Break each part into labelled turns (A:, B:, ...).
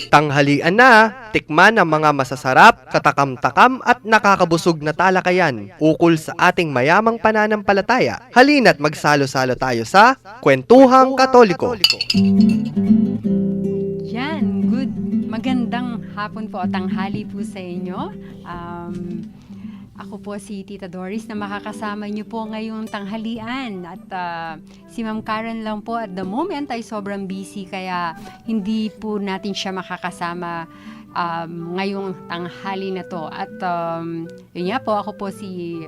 A: Tanghalian na, tikman ang mga masasarap, katakam-takam at nakakabusog na talakayan ukol sa ating mayamang pananampalataya. Halina't magsalo-salo tayo sa Kwentuhang Katoliko.
B: Yan, magandang hapon po o tanghali po sa inyo. Ako po si Tita Doris na makakasama niyo po ngayong tanghalian at si Ma'am Karen lang po at the moment ay sobrang busy kaya hindi po natin siya makakasama ngayong tanghali na to. At yun nga po, ako po si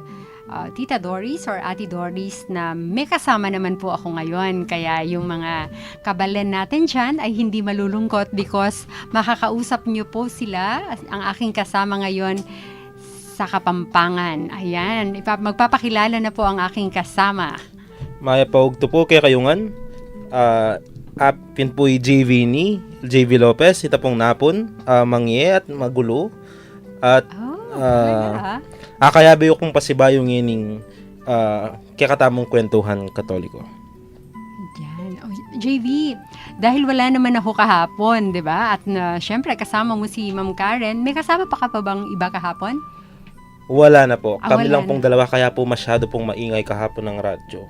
B: Tita Doris or Ate Doris na may kasama naman po ako ngayon. Kaya yung mga kabalen natin dyan ay hindi malulungkot because makakausap niyo po sila, ang aking kasama ngayon sa Kapampangan. Ayan, magpapakilala na po ang aking kasama.
C: Maya paugto po kay kayungan. Apin po JV ni JV Lopez, ita pong napon, mangye at magulo. At akayabi kong pasibayong ining kakatamong kwentuhan Katoliko.
B: Yan. JV, dahil wala naman ako kahapon, di ba? At syempre kasama mo si Ma'am Karen. May kasama pa bang iba kahapon?
C: Wala na po. Kami
B: wala
C: lang pong dalawa kaya po masyado pong maingay kahapon ng radyo.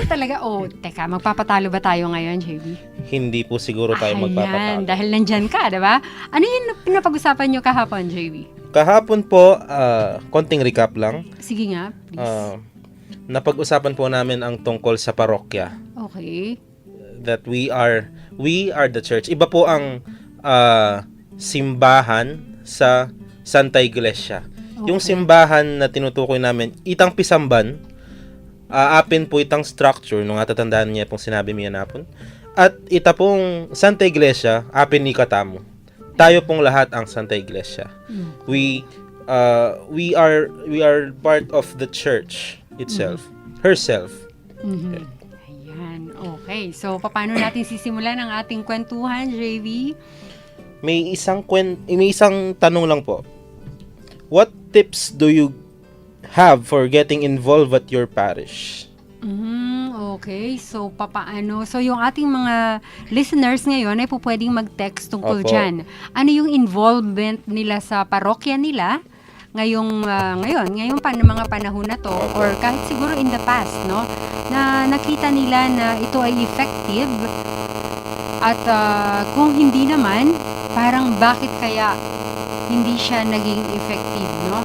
B: Talaga? Teka, magpapatalo ba tayo ngayon, JV?
C: Hindi po siguro tayo magpapatalo.
B: Dahil nandyan ka, di ba? Ano yung pinapag-usapan nyo kahapon, JV?
C: Kahapon po, konting recap lang.
B: Sige nga, please.
C: Napag-usapan po namin ang tungkol sa parokya.
B: Okay.
C: That we are the church. Iba po ang simbahan sa Santa Iglesia.
B: Okay.
C: Yung simbahan na tinutukoy namin, itang pisamban, apin po itang structure, nung natatandaan niya pong sinabi niya napon. At ita pong Santa Iglesia, apin ni Katamo. Tayo pong lahat ang Santa Iglesia. We are part of the church itself, herself.
B: Mm-hmm. Ayan, okay. So, paano natin sisimulan ang ating kwentuhan, JV?
C: May isang tanong lang po. What tips do you have for getting involved at your parish?
B: Okay. So, papaano? So, yung ating mga listeners ngayon ay po pwedeng mag-text tungkol
C: Opo.
B: dyan. Ano yung involvement nila sa parokya nila ngayong mga panahon na to or kahit siguro in the past, no? Na nakita nila na ito ay effective at kung hindi naman, parang bakit kaya hindi siya naging effective, no?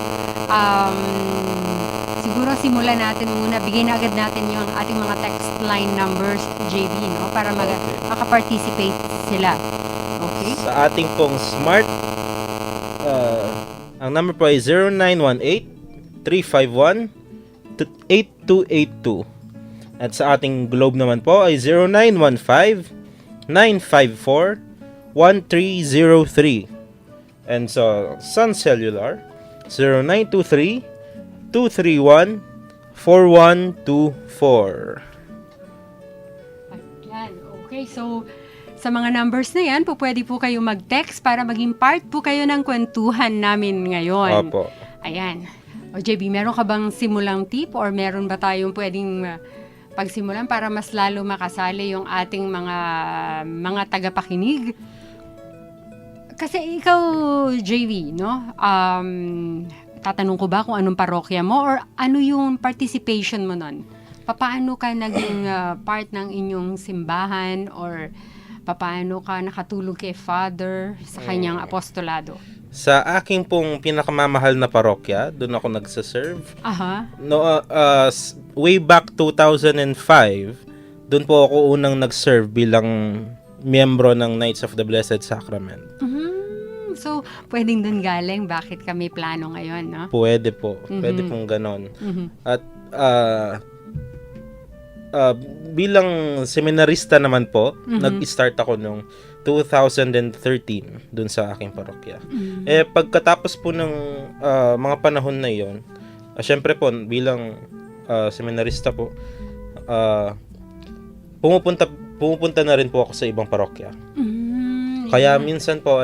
B: Siguro simulan natin muna, bigay na agad natin yung ating mga text line numbers, JB, no? Para makaparticipate sila. Okay?
C: Sa ating pong smart, ang number po ay 0918-351-8282. At sa ating globe naman po ay 0915-954-1303. And so, Sun Cellular, 0923-231-4124.
B: Ayan, okay. So, sa mga numbers na yan, pwede po kayo mag-text para maging part po kayo ng kwentuhan namin ngayon.
C: Opo.
B: Ayan. O JB, meron ka bang simulang tip or meron ba tayong pwedeng pagsimulan para mas lalo makasali yung ating mga tagapakinig? Kasi ikaw, JV, no? Tatanong ko ba kung anong parokya mo or ano yung participation mo nun? Paano ka naging part ng inyong simbahan or paano ka nakatulong kay Father sa kanyang apostolado?
C: Sa aking pong pinakamamahal na parokya, doon ako nagsaserve.
B: Aha.
C: No, way back 2005, doon po ako unang nag-serve bilang miyembro ng Knights of the Blessed Sacrament.
B: So, pwedeng dun galing bakit kami plano ngayon, no?
C: Pwede po. Pwede pong ganon. At bilang seminarista naman po, nag-start ako noong 2013 dun sa aking parokya. Pagkatapos po ng mga panahon na yon, syempre po, bilang seminarista po, pumupunta na rin po ako sa ibang parokya. Kaya minsan po,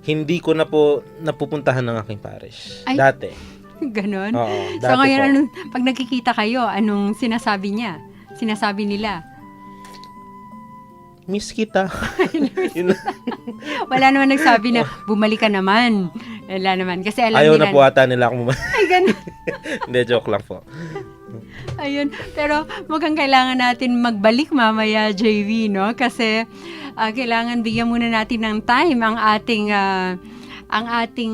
C: hindi ko na po napupuntahan ng aking parish.
B: Ay.
C: Dati.
B: Ganon?
C: Oo,
B: So
C: dati
B: ngayon,
C: po.
B: pag nagkikita kayo, anong sinasabi niya? Sinasabi nila?
C: miss kita. Yun lang.
B: Wala naman nagsabi na bumalik ka naman. Wala naman. Kasi alam
C: Ayaw
B: nila.
C: na po ata nila akong
B: Ay, ganun.
C: Hindi, joke lang po.
B: Ayun. Pero mukhang kailangan natin magbalik mamaya, JV, no? Kasi kailangan bigyan muna natin ng time ang ating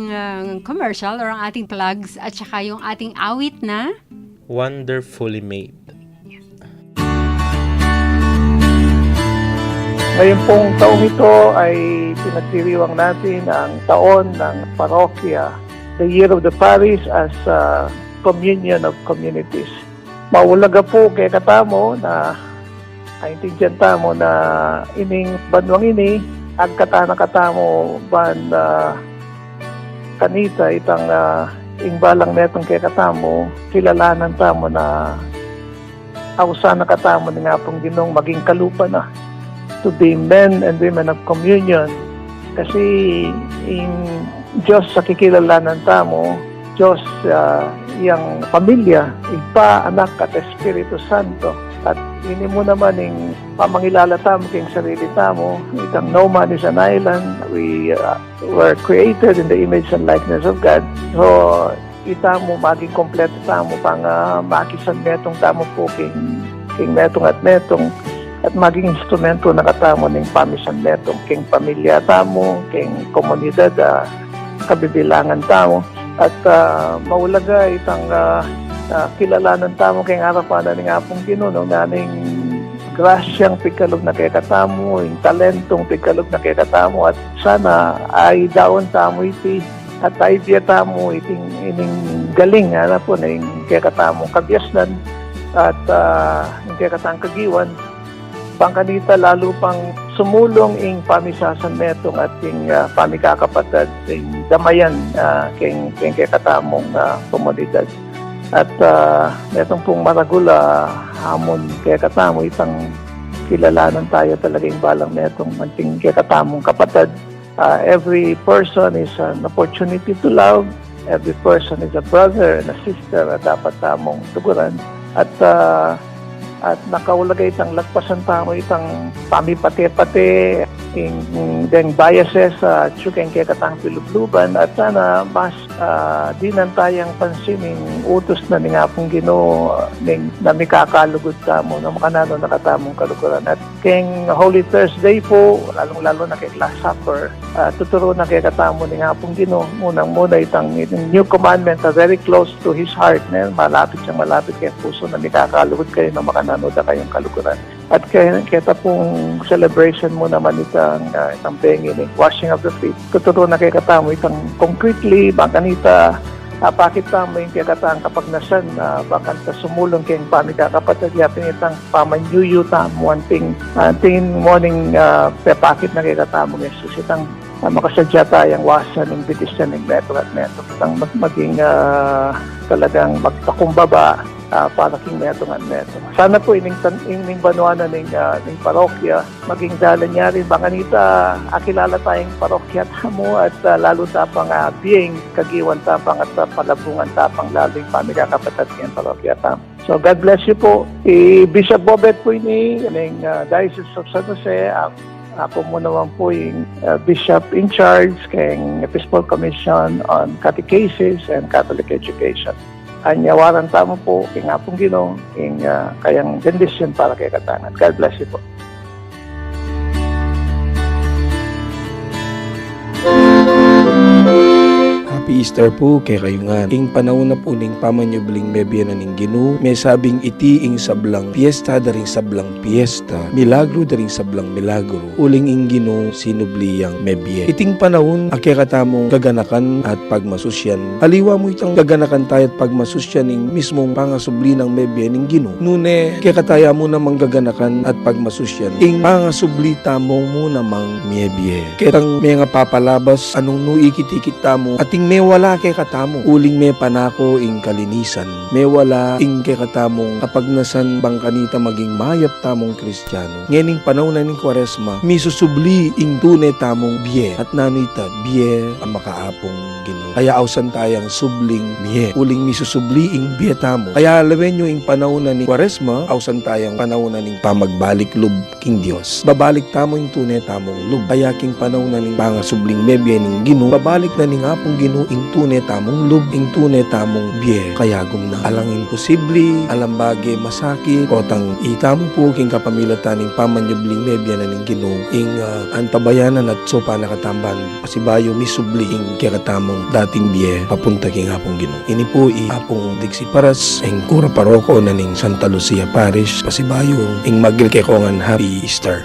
B: commercial or ang ating plugs at saka yung ating awit na
C: Wonderfully Made.
D: Ngayon pong taong ito ay pinagdiriwang natin ang taon ng parokya, the Year of the Parish as a Communion of Communities. Maulaga po kay katamo na aintindihan tamo na ining banwang ini ag katana katamo ban kanita itang ingbalang netong kay katamo kilalanan tamo na ausa na katamo ni nga pong Ginong maging kalupa na to be men and women of communion kasi in Diyos sa kikilalanan tamo Diyos yang pamilya, Ipa, Anak at Espiritu Santo. At ini mo naman yung pamangilala tamo kayong sarili tamo. Itang no man is an island. We were created in the image and likeness of God. So, ita mo maging kompleto tamo pang makisan metong tamo po king metong at metong at maging instrumento na katamo ng pamisan metong king pamilya tamo, king komunidad, kabibilangan tamo. At maulaga itang kilalanan tamo kay harapan na nga pong Ginoo na ning grasyang pigkalog na kay katamo, yung talentong pigkalog na kay katamo at sana ay daon tamo iti at idea tamo ining galing na po na yung kay katamo kabyasnan at yung kay katang kagiwan pangkanita lalo pang sumulong ing pamisasan metong at ing pamikakapatad ing damayan king katamong komunidad at metong pong maragula hamon kay katamo itang kilalanan tayo talaga yung balang metong manting kay katamong kapatad. Every person is an opportunity to love, every person is a brother and a sister at dapat tamong tuguran at nakaulagay itang lagpasan tamo itang pamipate-pate yung biases at sukeng kaya katang pilubluban at sana mas dinan tayang pansinin utos na ni nga pong Ginoo na may kakalugod tamo na makanano nakatamong kaluguran at keng Holy Thursday po lalong-lalo na kay Last Supper tuturo na kaya katamo ni nga pong Ginoo munang-muna itang new commandment na very close to His heart na malapit kay puso na may kakalugod kayo na makanano na kayong kaluguran. At kaya pong celebration mo naman itang pengin, washing of the feet. Tuturo na kay katamo itang concretely, bakanita, pakit tamo yung kay katang kapag nasan, bakan ta sumulong kayong pamikakapatid, yapin itang pamanyuyu tamo, anting morning pepakit na kay katamo, Jesus, itang makasadya tayong wasan ng bitisyan ng metro at metro. Itang maging talagang magpakumbaba para king metong at metong. Sana po ining banuana ng parokya, maging dalan niya rin, banganita, akilala tayong parokya tamo at lalo tapang biyeng kagiwan tapang at palabungan tapang lalo yung pamikakapatid ng parokya tamo. So God bless you po. Bishop Bobet po ini, ng Diocese of San Jose, ako mo naman po yung Bishop in charge kay Episcopal Commission on Catechesis and Catholic Education. Anyawaran tamo po, king apong Ginoo, king kayang bendisyon para kay katangan. God bless you po.
E: Happy Easter po kay kayungan. Ing panahon na po ning pamanyubling mebya na ning Ginoo, may sabing iti ing sablang fiesta daring sablang fiesta, milagro daring sablang milagro. Uling ing Ginoo sinubliyang mebya. Iting panahon akya katamong gaganakan at pagmasusyan. Aliwa mo itang gaganakan tayo at pagmasusyan ning mismong pangasubli ng mebya ning Ginoo. Nune kaya kataya mo namang gaganakan at pagmasusyan. Ing pangasubli tamo mo namang mebya. Ketang may nga papalabas anong nuikit-ikit tamo ating May wala kay katamo, uling may panako ing kalinisan. May wala ing kay katamong kapag nasan bang kanita maging mayap tamong Kristiyano. Ngening panahon na ning Kwaresma, misusubli ing tunay tamong biye at nanita biye ang makaapong Ginoo. Kaya awsan tayang subling biye, uling misusubli ing biye tamo. Kaya alawen nyo ing panahon na ning Kwaresma, awsan tayang panahon na ning pamagbalik lub king Dios. Babalik tamo ing tunay tamong lub. Kaya king panahon na ning pangasubling biye ning Ginoo, babalik na ning apong Ginoo ing tunay tamong lub, ing tunay tamong biye. Kaya gumna alang imposible, alam bagay masakit, o tang itamo po king kapamilatan ning pamanyubling biye na ning Ginoo ing antabayanan at sopa nakatamban pasibayo misubli ing kikatamong dating biye papunta king apong Ginoo. Ini po apong Dixie Paras ing kura paroko na ning Santa Lucia Parish pasibayo ing magil kay kongan Happy Easter.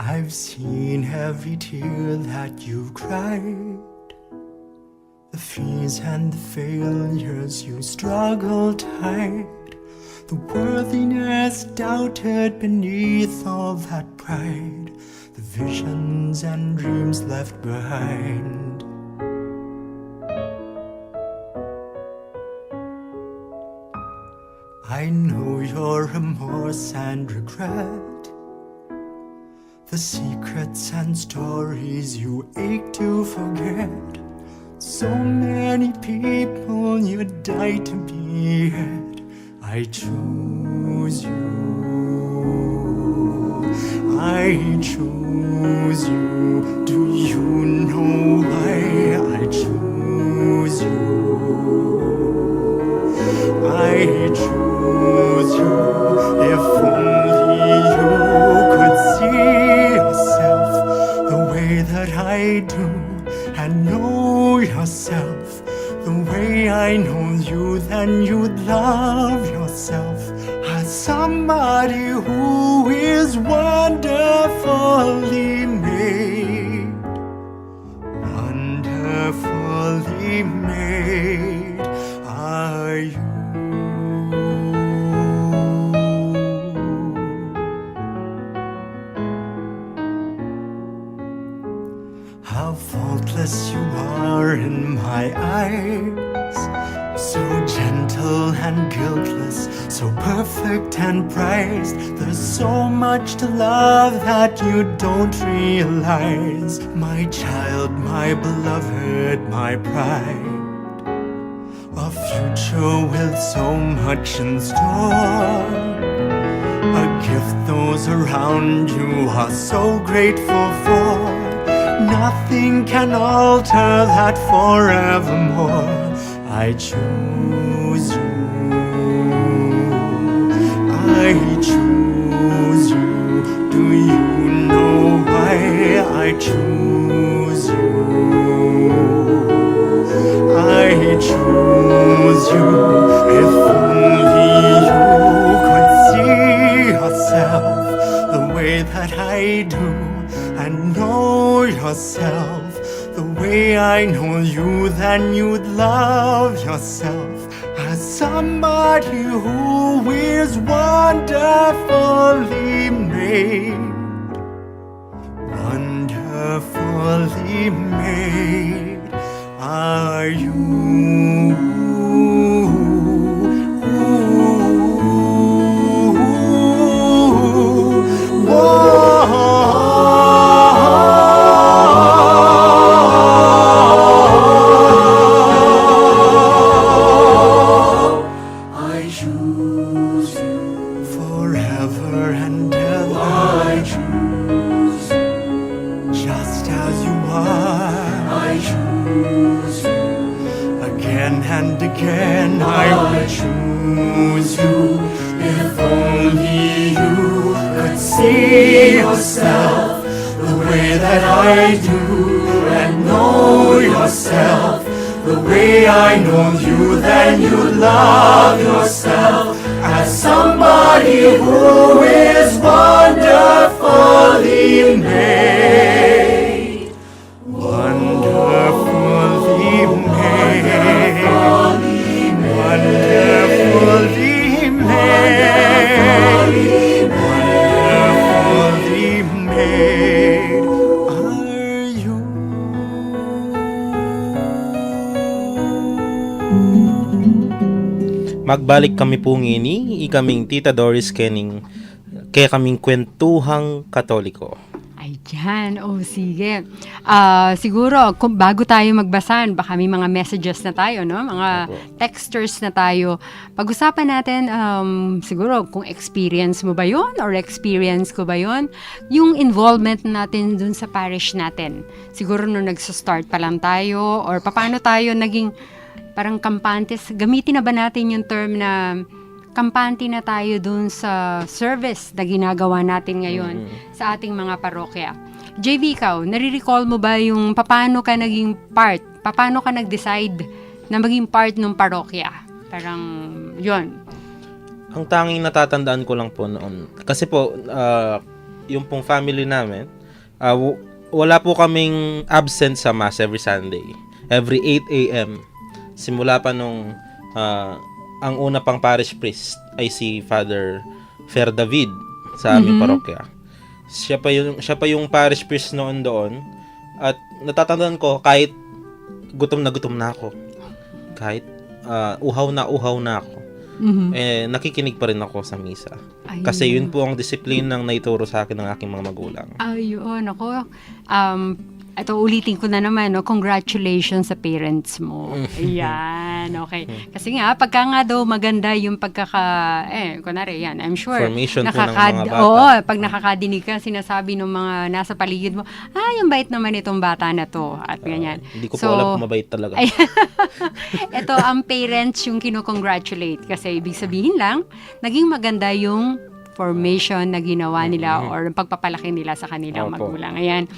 F: I've seen every tear that you've cried, the fears and the failures you struggled to hide, the worthiness doubted beneath all that pride, the visions and dreams left behind. I know your remorse and regret, the secrets and stories you ache to forget. So many people you died to be, yet I choose you. I choose you. Do you know why I choose you? I choose you. If only you could see yourself the way that I do, and know yourself the way I know you, then you'd love yourself as somebody who is wonderfully made, wonderfully made are you. How faultless you are in my eyes, so gentle and guiltless, so perfect and prized. There's so much to love that you don't realize. My child, my beloved, my pride, a future with so much in store, a gift those around you are so grateful for. Nothing can alter that forevermore. I choose you. I choose you. Do you know why I choose you? I choose you. If only you could see yourself the way that I do, and know yourself the way I know you, then you'd love yourself as somebody who is wonderfully made, wonderfully made are you. And again I will choose you. If only you could see yourself the way that I do, and know yourself the way I know you, then you love yourself as somebody who is wonderfully made.
C: Magbalik kami po ngini, ikaming Tita Doris Kenning, kaya kaming kwentuhang Katoliko.
B: Ayan, sige. Siguro, bago tayo magbasan, baka may mga messages na tayo, no? Mga
C: Opo.
B: texters na tayo. Pag-usapan natin, siguro, kung experience mo ba yun or experience ko ba yun, yung involvement natin dun sa parish natin. Siguro nung nagsa-start pa lang tayo or paano tayo naging parang kampantes. Gamitin na ba natin yung term na kampante na tayo dun sa service na ginagawa natin ngayon sa ating mga parokya. JV, ikaw, nare-recall mo ba yung paano ka naging part? Paano ka nag-decide na maging part ng parokya? Parang, yun.
C: Ang tanging natatandaan ko lang po noon, kasi po, yung pong family namin, wala po kaming absent sa Mass every Sunday. Every 8 a.m. Simula pa nung ang una pang parish priest ay si Father Fer David sa aming parokya. Siya pa yung parish priest noon doon, at natatandaan ko kahit gutom na ako. Kahit uhaw na ako. Nakikinig pa rin ako sa misa.
B: Ayun.
C: Kasi yun po ang disiplina ng naituro sa akin ng aking mga magulang.
B: Ayun, ako. Ito, ulitin ko na naman, no? Congratulations sa parents mo. Ayan, okay. Kasi nga, pagka nga daw maganda yung kunwari, yan, I'm sure.
C: Formation po ng mga bata.
B: Oo, pag nakakadinig ka, sinasabi ng mga nasa paligid mo, yung bait naman itong bata na to. At ganyan.
C: Hindi ko po alam kung mabait talaga.
B: Ito, ang parents yung kinocongratulate. Kasi ibig sabihin lang, naging maganda yung formation na ginawa nila or pagpapalaki nila sa kanilang
C: Opo.
B: magulang. Ayan.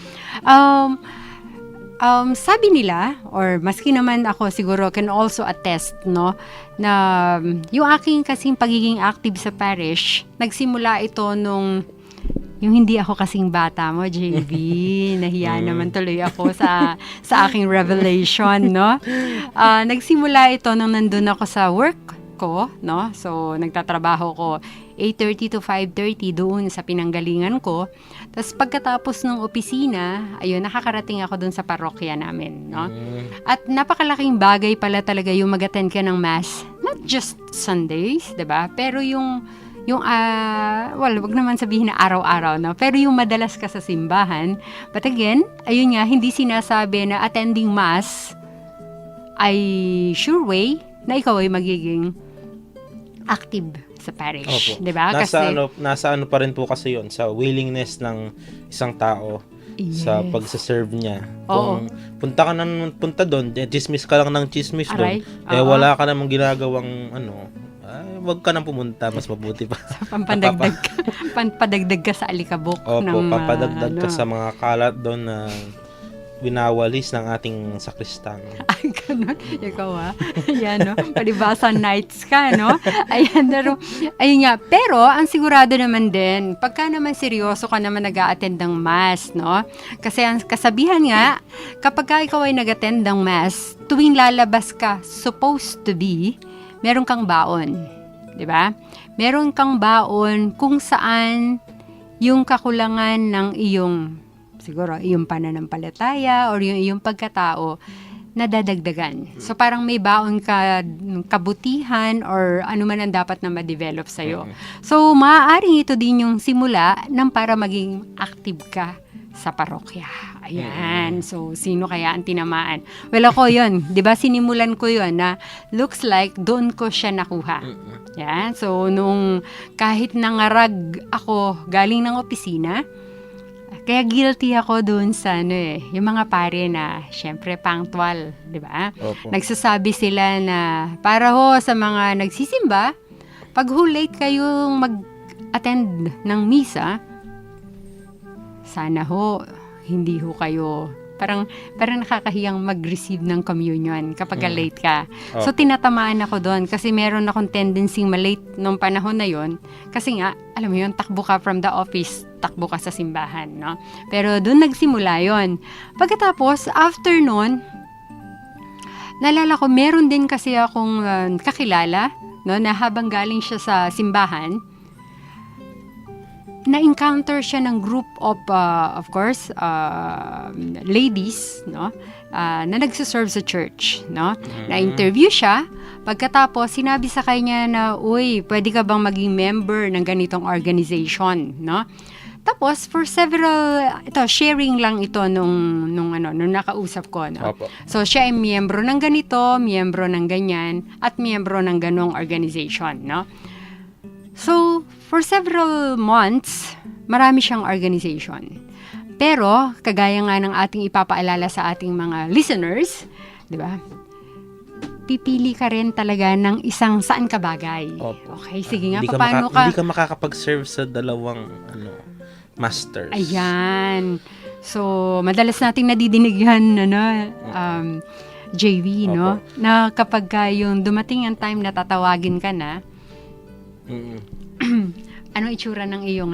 B: Sabi nila, or maski naman ako siguro can also attest, no, na yung aking kasing pagiging active sa parish, nagsimula ito nung yung hindi ako kasing bata mo, JV. Nahiya naman tuloy ako sa aking revelation, no? Nagsimula ito nung nandun ako sa work ko, no? So, nagtatrabaho ko 8:30 to 5:30 doon sa pinanggalingan ko. Tapos pagkatapos ng opisina, ayun, nakakarating ako doon sa parokya namin, no? At napakalaking bagay pala talaga yung mag-attend ka ng mass, not just Sundays, 'di ba? Pero wag naman sabihin na araw-araw, no? Pero yung madalas ka sa simbahan. But again, ayun nga, hindi sinasabi na attending mass ay sure way na ikaw ay magiging active sa parish,
C: Opo.
B: 'di ba?
C: Nasa ano pa rin po kasi 'yon, sa willingness ng isang tao sa pagse-serve niya.
B: Oo.
C: Kung punta doon, chismis ka lang ng chismis doon,
B: Aray.
C: wala ka namang ginagawang wag ka nang pumunta, mas mabuti pa.
B: Pampadagdag ka sa alikabok.
C: Opo, papadagdag ka sa mga kalat doon na winawalis ng ating sakristang.
B: Ay, ganun. Ikaw, Ayan, no? Palibasa nights ka, no? Ayan, ayun nga. Pero, ang sigurado naman din, pagka naman seryoso ka naman nag-a-attend ng mass, no? Kasi ang kasabihan nga, kapag ka ikaw ay nag-attend ng mass, tuwing lalabas ka, supposed to be, meron kang baon. 'Di ba? Meron kang baon kung saan yung kakulangan ng iyong siguro iyong pananampalataya or yung iyong pagkatao nadadagdagan. So parang may baon ka kabutihan or ano man ang dapat na ma-develop sa'yo. So maaaring ito din yung simula ng para maging active ka sa parokya. Ayan. So, sino kaya ang tinamaan? Well, ako yun. 'Di ba sinimulan ko yun na looks like doon ko siya nakuha. Yan. So, nung kahit nangarag ako galing ng opisina, kaya guilty ako doon sa yung mga pare na syempre punctual, 'di ba?
C: Opo.
B: Nagsasabi sila na para ho sa mga nagsisimba, pag late kayong mag-attend ng misa, sana ho hindi ho kayo parang nakakahiyang mag-receive ng communion kapag late ka. So, tinatamaan ako doon kasi meron akong tendency malate nung panahon na yon. Kasi nga, alam mo yun, takbo ka from the office, takbo ka sa simbahan, no? Pero doon nagsimula yon. Pagkatapos, after nun, naalala ko, meron din kasi akong kakilala, no, na habang galing siya sa simbahan, na-encounter siya ng group of course, ladies, no? Na nagsiserve sa church, no? Na-interview siya. Pagkatapos, sinabi sa kanya na, uy, pwede ka bang maging member ng ganitong organization, no? Tapos, for several, sharing lang ito nung nakausap ko, no?
C: Opo.
B: So, siya ay miyembro ng ganito, miyembro ng ganyan, at miyembro ng ganong organization, no? So, for several months, marami siyang organization. Pero, kagaya nga ng ating ipapaalala sa ating mga listeners, di ba? Pipili ka rin talaga ng isang saan ka bagay.
C: Opo.
B: Okay, sige nga,
C: Hindi ka
B: paano ka?
C: Hindi ka makakapag-serve sa dalawang masters.
B: Ayan. So, madalas nating nadidinig yan, JV, no? Na kapag yung dumating ang time na tatawagin ka na, ano itsura ng iyong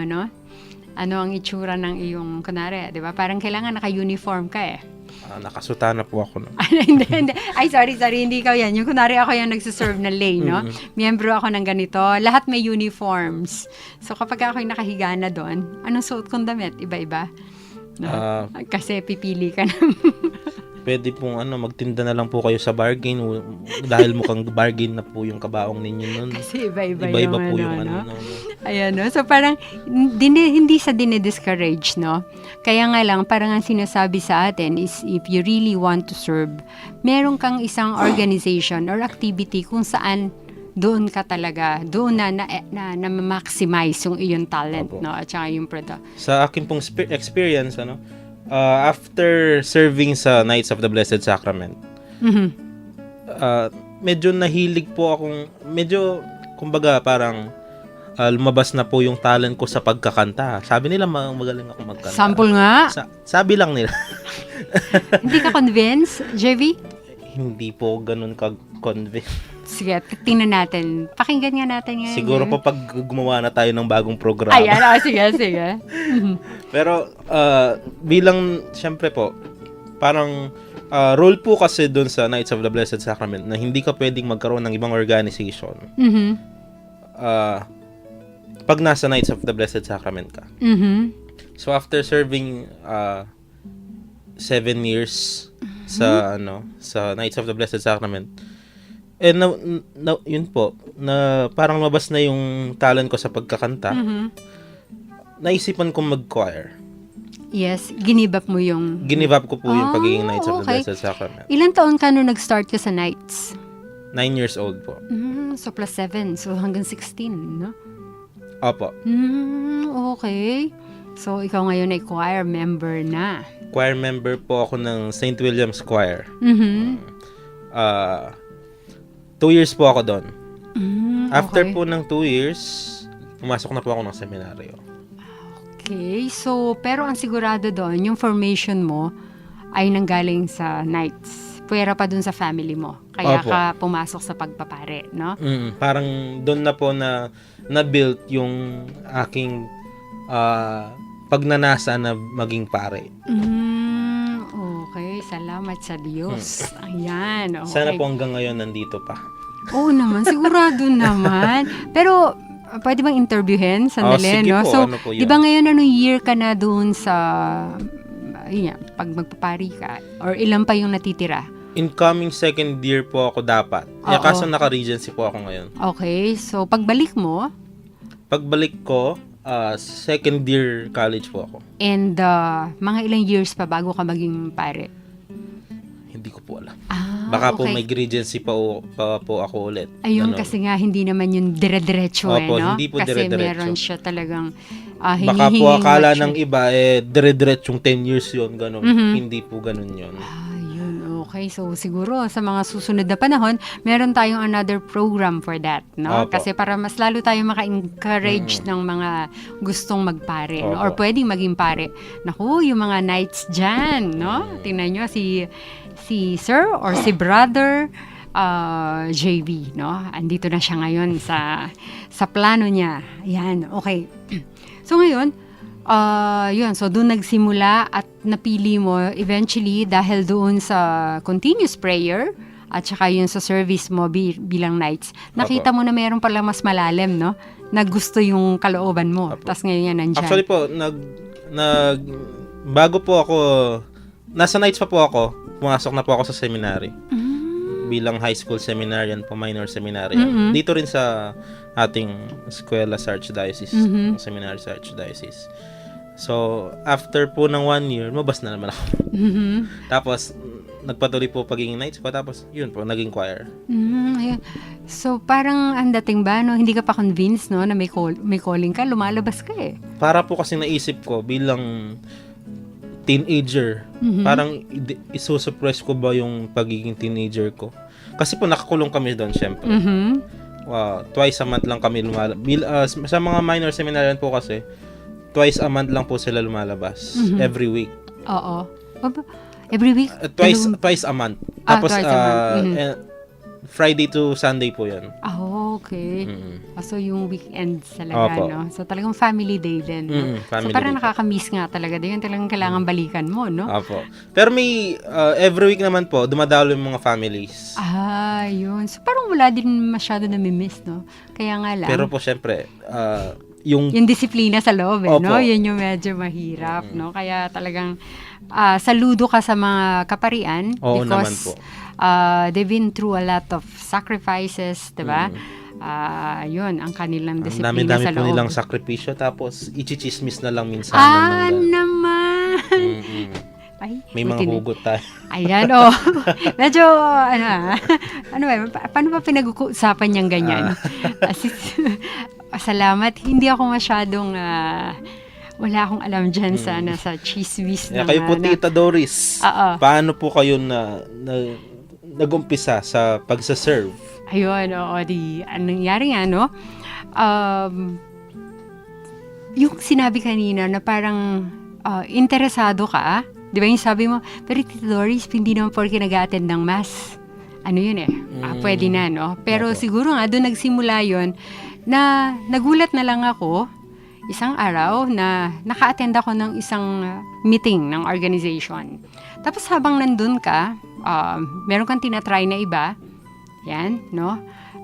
B: Ano ang itsura ng iyong, kunwari, di ba? Parang kailangan naka-uniform ka eh.
C: Nakasutana po ako. No?
B: hindi. Ay, sorry, hindi ikaw yan. Yung kunwari ako yung nagsiserve na lay, no? Miyembro ako ng ganito. Lahat may uniforms. So, kapag ako yung nakahiga na doon, anong suot kong damit? Iba-iba? No? Kasi pipili ka na.
C: Pwede pong magtinda na lang po kayo sa bargain dahil mukhang bargain na po yung kabaong ninyo nun.
B: Kasi iba-iba
C: po yung
B: Ayan, no? So, parang hindi sa dinidiscourage, no? Kaya nga lang, parang ang sinasabi sa atin is if you really want to serve, meron kang isang organization or activity kung saan doon ka talaga, doon na ma-maximize yung iyong talent, no? At saka yung product.
C: Sa akin pong experience, after serving sa Knights of the Blessed Sacrament, medyo nahilig po akong, kumbaga parang lumabas na po yung talent ko sa pagkakanta. Sabi nila magaling ako magkanta.
B: Sample nga.
C: Sabi lang nila.
B: Hindi ka convinced, JV?
C: Hindi po ganun ka-convinced.
B: Sige, tingnan natin. Pakinggan nga natin ngayon.
C: Siguro po pag gumawa na tayo ng bagong programa.
B: Ayan, sige.
C: Pero bilang, syempre po, parang role po kasi doon sa Knights of the Blessed Sacrament na hindi ka pwedeng magkaroon ng ibang organization. Pag nasa Knights of the Blessed Sacrament ka. So after serving 7 years sa Knights of the Blessed Sacrament, yun po, na parang mabas na yung talent ko sa pagkakanta, naisipan kong mag-choir.
B: Yes, ginibap mo yung...
C: Ginibap ko po yung pagiging Knights of the Blessed Sacrament.
B: Ilan taon ka nung nag-start ka sa Knights?
C: 9 years old po.
B: So plus 7, so hanggang 16, no?
C: Opo.
B: Okay. So, ikaw ngayon ay choir member na.
C: Choir member po ako ng St. William's Choir. 2 years po ako doon. After po ng 2 years, pumasok na po ako ng seminaryo.
B: Okay. So, pero ang sigurado doon, yung formation mo ay nanggaling sa Knights. Pwera pa dun sa family mo. Kaya
C: Opo.
B: ka pumasok sa pagpapare, no?
C: Parang doon na po na-built yung aking pagnanasa na maging pare.
B: Okay, salamat sa Diyos. Ayan, okay.
C: Sana po hanggang ngayon nandito pa.
B: Oo naman, sigurado naman. Pero, pwede bang interviewin? Sandali,
C: sige
B: no?
C: po,
B: So,
C: ano po yun?
B: di ba ngayon, anong year ka na doon sa, pag magpapari ka? Or ilan pa yung natitira?
C: Incoming second year po ako dapat.
B: Oo.
C: Kaso naka-regency po ako ngayon.
B: Okay, so pagbalik mo,
C: Pagbalik ko, second year college po ako.
B: and mga ilang years pa bago ka maging pare?
C: Hindi ko po alam.
B: okay.
C: Baka po may regency pa po ako ulit.
B: Ayun,
C: Ganun.
B: kasi nga hindi naman yung dire-diretso
C: Opo,
B: no?
C: hindi po
B: kasi
C: dire-diretso.
B: meron siya talagang
C: Baka po akala ng iba, dire-diretsong 10 years yun, gano'n. Hindi po gano'n yun.
B: Yun, okay. So, siguro sa mga susunod na panahon, meron tayong another program for that, no?
C: Opo.
B: Kasi para mas lalo tayong maka-encourage ng mga gustong magpare, no?
C: Opo.
B: Or pwedeng maging pare. Naku, yung mga knights dyan, no? Tingnan nyo, si sir or si brother JV, no? Andito na siya ngayon sa plano niya. Yan, okay. So ngayon, yun, so doon nagsimula at napili mo eventually dahil doon sa continuous prayer at saka yun sa service mo bilang knights. Nakita mo na mayroon palang mas malalim, no? na gusto yung kalooban mo.
C: Apo.
B: Tapos ngayon yan nandyan.
C: Actually po, bago po ako, nasa nights pa po ako, pumasok na po ako sa seminary. Bilang high school seminarian po, minor seminarian. Dito rin sa ating eskwela sa Archdiocese, seminary sa Archdiocese. So, after po ng 1 year, mabas na naman ako. Tapos, nagpatuloy po pagiging nights ko, tapos, yun po, naging choir.
B: Ayun. So, parang ang dating ba, no? Hindi ka pa convinced, no? Na may calling ka, lumalabas ka eh.
C: Para po kasi naisip ko, bilang teenager, parang isusuppress ko ba yung pagiging teenager ko? Kasi po nakakulong kami doon, syempre. Twice a month lang kami lumalabas. Sa mga minor seminarian po kasi, twice a month lang po sila lumalabas. Every week.
B: Oo. Every week?
C: Twice a month. Tapos,
B: twice a month.
C: Friday to Sunday po yun.
B: Okay. So, yung weekends talaga,
C: Opo.
B: no? So, talagang family day din. No?
C: Family
B: So, parang
C: day po.
B: nakaka-miss nga talaga. Yun talagang kailangan balikan mo, no?
C: Opo. Pero may, every week naman po, dumadalo yung mga families.
B: Yun. So, parang wala din masyado nami-miss, no? Kaya nga lang.
C: Pero po, syempre, yung
B: yung disiplina sa loob,
C: Opo.
B: no? Yun yung medyo mahirap, no? Kaya talagang saludo ka sa mga kaparian
C: Oo naman
B: because
C: po.
B: they've been through a lot of sacrifices, 'di ba? Yun ang kanilang
C: ang
B: disiplina
C: dami-dami
B: sa
C: po
B: loob.
C: nilang sakripisyo, tapos ichichismis na lang minsan.
B: Naman. Ay,
C: May mga
B: buti na.
C: hugot tayo.
B: Ayan, medyo, ano paano ba pinag-uusapan niyang ganyan? Salamat. Hindi ako masyadong, wala akong alam dyan sa chismis.
C: Kayo po, Tita Doris.
B: Oo.
C: Paano po kayo nag-umpisa sa pagsaserve?
B: Ayun, anong nangyari nga, no? Yung sinabi kanina na parang interesado ka, di ba yung sabi mo, pero Tita Doris, hindi naman porke nag-a-attend ng mass. Ano yun eh, pwede na, no? Pero
C: Opo.
B: siguro nga, doon nagsimula yun, na nagulat na lang ako, isang araw na naka-attend ako ng isang meeting ng organization. Tapos habang nandun ka, meron kang tinatry na iba, yan, no?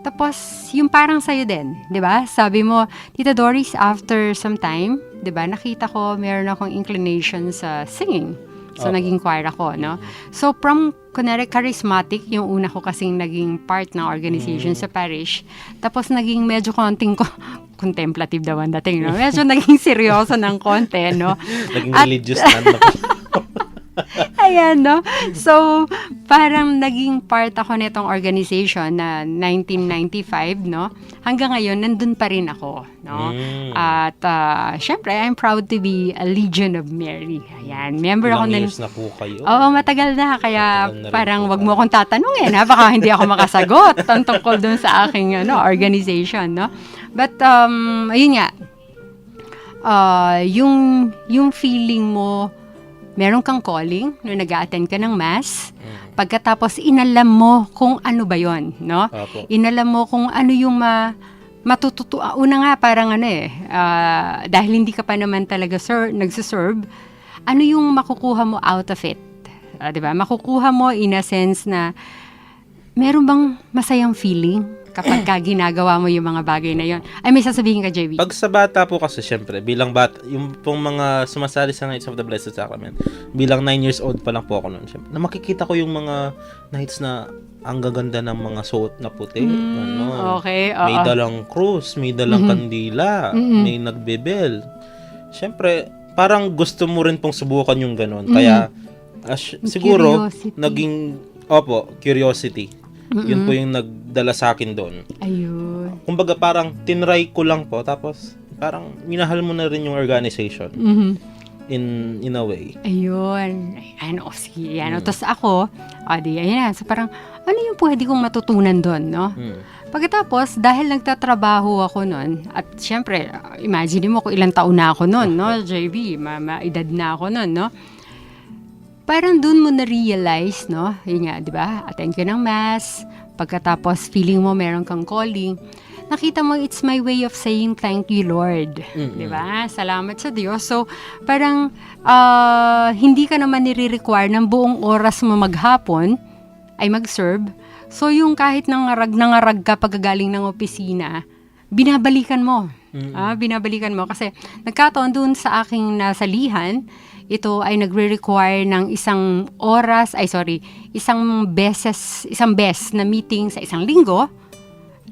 B: Tapos, yung parang sa'yo din, di ba? Sabi mo, Tita Doris, after some time, di ba, nakita ko, meron akong inclination sa singing. So,
C: Opo.
B: naging choir ako, no? So, from, kunwari, charismatic, yung una ko kasing naging part ng organization sa parish. Tapos, naging medyo konting contemplative daw ang dating, no? Medyo naging seryoso ng konti, no?
C: Naging religious na po.
B: Ayan, no? So, parang naging part ako nitong organization na 1995, no? Hanggang ngayon, nandun pa rin ako, no? At, syempre, I'm proud to be a Legion of Mary. Ayan, member ako
C: Ilang years na po kayo?
B: Oo, matagal na. Kaya
C: Matagal na rin
B: parang
C: po.
B: wag mo akong tatanungin, ha? Baka hindi ako makasagot tungkol dun sa aking organization, no? But, ayun nga, yung feeling mo, meron kang calling nung nag-a-attend ka ng mass. Pagkatapos, inalam mo kung ano ba yon, no?
C: Opo.
B: Inalam mo kung ano yung matututo. Una nga, parang dahil hindi ka pa naman talaga nagsiserve, ano yung makukuha mo out of it? Diba? Makukuha mo in a sense na meron bang masayang feeling kapag ginagawa mo yung mga bagay na yon? Ay, may sasabihin ka, JB.
C: Pag sa bata po kasi, syempre, bilang bata, yung pong mga sumasali sa Nights of the Blessed Sacrament, bilang 9 years old pa lang po ako noon, syempre, na makikita ko yung mga nights na ang gaganda ng mga suot na puti.
B: Okay,
C: May dalang krus, may dalang kandila, may nagbebel. Syempre, parang gusto mo rin pong subukan yung ganon. Kaya, siguro,
B: Curiosity.
C: naging, curiosity. Yun po yung nagdala sa akin doon.
B: Ayun.
C: Kumbaga parang tinry ko lang po, tapos parang minahal mo na rin yung organization in a way.
B: Ayun. Sige. Tapos ako, ayan. So parang, ano yung pwede kong matutunan doon, no? Pagkatapos, dahil nagtatrabaho ako noon, at syempre, imagine mo kung ilang taon na ako noon, no? JB, maedad na ako noon, no? Parang dun mo na-realize, no? Yun nga, di ba? Attend ka ng mass. Pagkatapos, feeling mo meron kang calling. Nakita mo, it's my way of saying thank you, Lord. Di ba? Salamat sa Diyos. So, parang hindi ka naman nire-require ng buong oras mo maghapon ay mag-serve. So, yung kahit nangarag ka pagkagaling ng opisina, binabalikan mo. Binabalikan mo kasi nagkataon doon sa aking nasalihan, ito ay nagre-require ng isang beses na meeting sa isang linggo.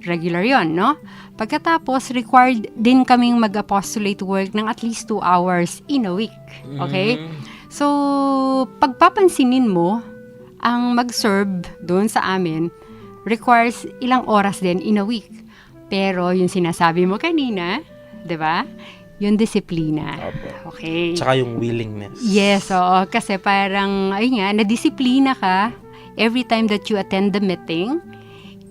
B: Regular yon, no? Pagkatapos, required din kaming mag-apostolate work ng at least 2 hours in a week. Okay? So, pagpapansinin mo, ang mag-serve doon sa amin requires ilang oras din in a week. Pero yung sinasabi mo kanina, 'di ba? Yung disiplina.
C: Opo.
B: Okay.
C: Tsaka yung willingness.
B: Yes, oo. Kasi parang, ayun nga, nadisiplina ka every time that you attend the meeting,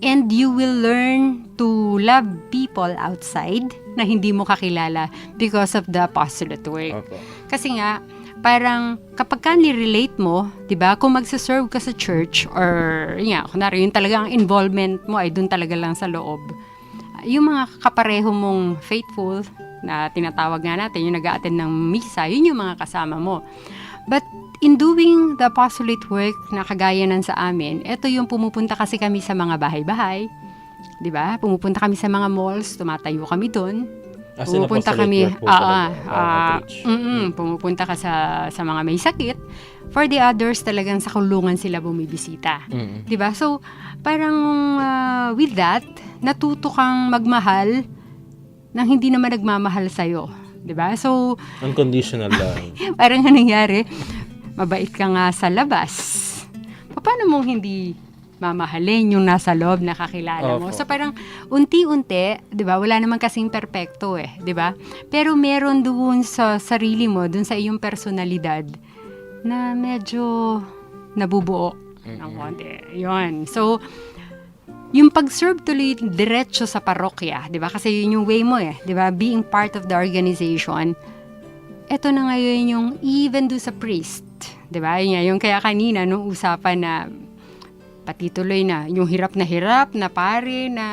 B: and you will learn to love people outside na hindi mo kakilala because of the apostolate work.
C: Opo.
B: Kasi nga, parang kapag ka nirelate mo, 'di ba? Kung magse-serve ka sa church or kunwari yung talagang involvement mo ay doon talaga lang sa loob. Yung mga kapareho mong faithful na tinatawag nga natin, yung nag-a-attend ng misa, yun yung mga kasama mo. But in doing the apostolate work na kagaya ng sa amin, ito yung pumupunta kasi kami sa mga bahay-bahay, 'di ba? Pumupunta kami sa mga malls, tumatayo kami doon.
C: As in
B: Pumupunta
C: apostolate
B: kami,
C: work po talaga, outreach.
B: pumupunta ka sa mga may sakit. For the others, talagang sa kulungan sila bumibisita. 'Di ba? So, parang with that, natuto kang magmahal nang hindi naman nagmamahal sa'yo. 'Di ba? So,
C: Unconditional lang.
B: parang anong nangyari, mabait ka nga sa labas. Paano mong hindi mamahalin yung nasa loob na kakilala mo?
C: Opo.
B: So parang unti-unti, 'di ba? Wala naman kasing perpekto 'di ba? Pero meron doon sa sarili mo, doon sa iyong personalidad na medyo nabubuo ng konti. 'Yon. So yung pag-serve tuloy diretso sa parokya, 'di ba? Kasi yun yung way mo 'di ba? Being part of the organization. Ito na ngayon yung even do sa priest, 'di ba? Yung kaya kanina nung usapan na pati tuloy na yung hirap na pare na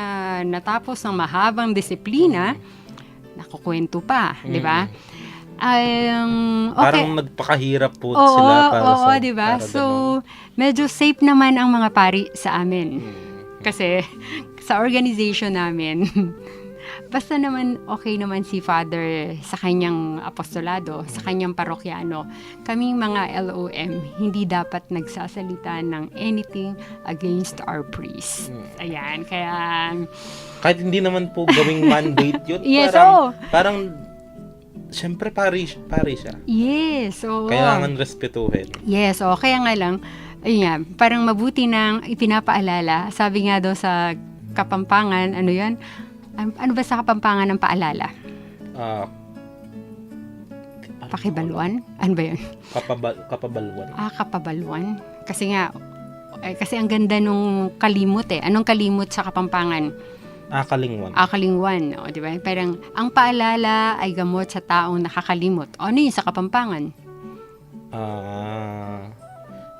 B: natapos ng mahabang disiplina, nakukwento pa, 'di ba? Okay.
C: Parang nagpakahirap po
B: Oo,
C: sila para sa...
B: 'di ba?
C: para
B: So, medyo safe naman ang mga pari sa amin. Kasi sa organization namin, basta naman okay naman si Father sa kanyang apostolado, sa kanyang parokyano. Kaming mga LOM, hindi dapat nagsasalita ng anything against our priest. Ayan, kaya...
C: Kahit hindi naman po gawing mandate yun.
B: Yes,
C: Parang, syempre pari siya.
B: Yes, oo.
C: Kailangan respetuhin.
B: Yes, kaya nga lang, ayun nga, parang mabuti nang ipinapaalala. Sabi nga daw sa Kapampangan, ano yan? Ano ba sa Kapampangan ng paalala? Pakibaluan? Ano ba yun?
C: Kapabaluan.
B: Kapabaluan. Kasi nga, kasi ang ganda nung kalimot Anong kalimot sa Kapampangan?
C: Kalingwan.
B: Kalingwan. Di ba? Parang, ang paalala ay gamot sa taong nakakalimot. Ano yun sa Kapampangan?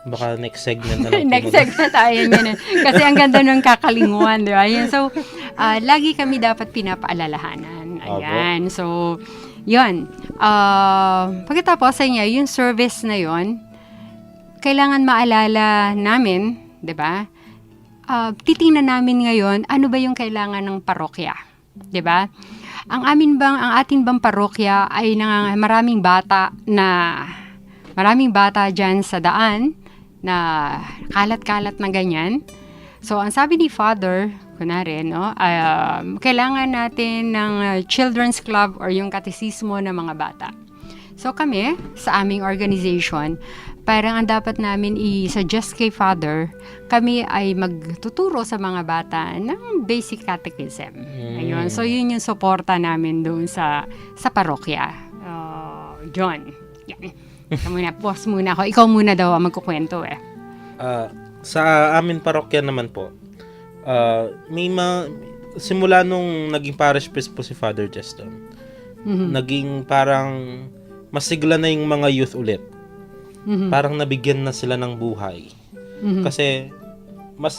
C: Baka next segment na lang.
B: Next segment tayo yun. Kasi ang ganda nung kakalingwan, di ba? Yan. So, lagi kami dapat pinapaalalahanan. Ayan. So, yun. Pagkatapos sa inyo, yung service na yun, kailangan maalala namin, di ba? Titingnan namin ngayon, ano ba yung kailangan ng parokya? Di ba? Ang atin bang parokya ay maraming bata dyan sa daan na kalat-kalat na ganyan. So, ang sabi ni Father, kunwari, kailangan natin ng children's club or yung katekismo ng mga bata. So, kami, sa aming organization, parang ang dapat namin i-suggest kay Father, kami ay magtuturo sa mga bata ng basic catechism. Ayun. So, yun yung suporta namin doon sa parokya. John. Yan. Pause muna ako. Ikaw muna daw ang magkukwento
C: Sa amin parokya naman po, simula nung naging parish priest po si Father Justin, naging parang masigla na yung mga youth ulit. Parang nabigyan na sila ng buhay. Kasi mas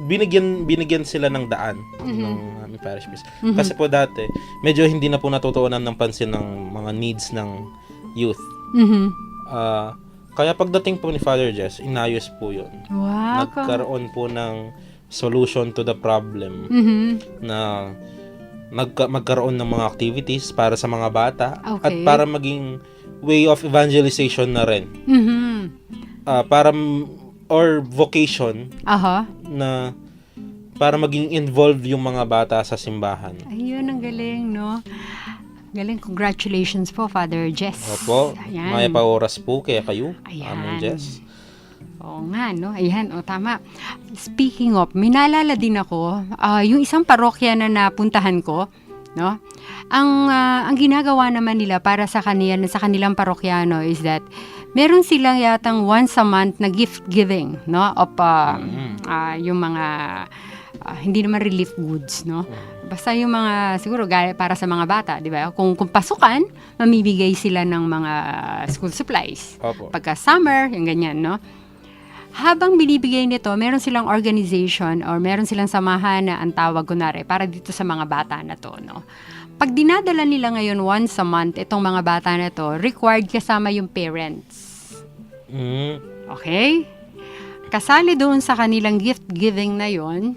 C: binigyan sila ng daan ng aming parish priest. Kasi po dati, medyo hindi na po natutuunan ng pansin ng mga needs ng youth. Kaya pagdating po ni Father Jess, inayos po yun.
B: Wow.
C: Nagkaroon po ng solution to the problem na magkaroon ng mga activities para sa mga bata at
B: Okay.
C: para maging way of evangelization na rin.
B: Mhm.
C: Or vocation
B: Aha.
C: na para maging involved yung mga bata sa simbahan.
B: Ayun, ang galing, no? Galing. Congratulations po, Father Jess.
C: Opo,
B: Ayan.
C: may pa-oras po kaya kayo,
B: Ayan.
C: Amang Jess.
B: Oo nga, no? Ayan, tama. Speaking of, may naalala din ako, yung isang parokya na napuntahan ko, no? Ang ginagawa naman nila para sa kanilang parokyano is that meron silang yatang once a month na gift giving, no? Of yung mga hindi naman relief goods, no? Basta yung mga siguro para sa mga bata, di ba? Kung pasukan, mamibigay sila ng mga school supplies.
C: Opo.
B: Pagka summer, yung ganyan, no? Habang binibigay nito, meron silang organization or meron silang samahan na ang tawag kunwari para dito sa mga bata na to, no? Pag dinadala nila ngayon once a month, itong mga bata na to, required kasama yung parents.
C: Mm.
B: Okay? Kasali doon sa kanilang gift giving na yon,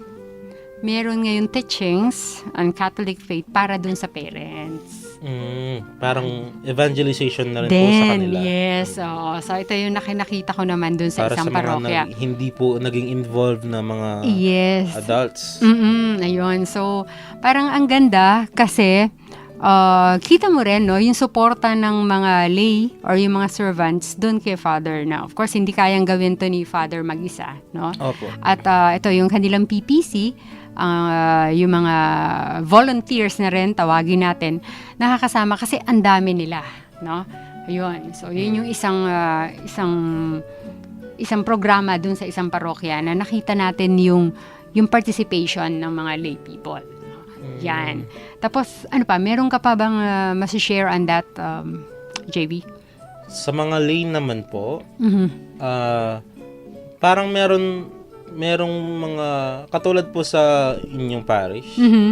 B: meron ngayon teachings on Catholic faith para doon sa parents.
C: Parang evangelization na rin po sa kanila.
B: Yes. So, ito yung nakita ko naman doon sa
C: Para
B: isang
C: sa mga
B: parokya.
C: hindi po naging involved na mga
B: Yes.
C: adults.
B: Ayun. So, parang ang ganda kasi kita mo rin, no, yung suporta ng mga lay or yung mga servants doon kay Father na. Of course, hindi kayang gawin to ni Father mag-isa, no?
C: Opo.
B: At ito, yung kanilang PPC, yung mga volunteers na rin, tawagin natin, nakakasama kasi ang dami nila, no? Ayun. So, yun yung isang programa dun sa isang parokya na nakita natin yung participation ng mga lay people. Yan. Tapos, ano pa, meron ka pa bang masishare on that, JB?
C: Sa mga lay naman po,
B: Mhm.
C: parang merong mga katulad po sa inyong parish.
B: Mhm.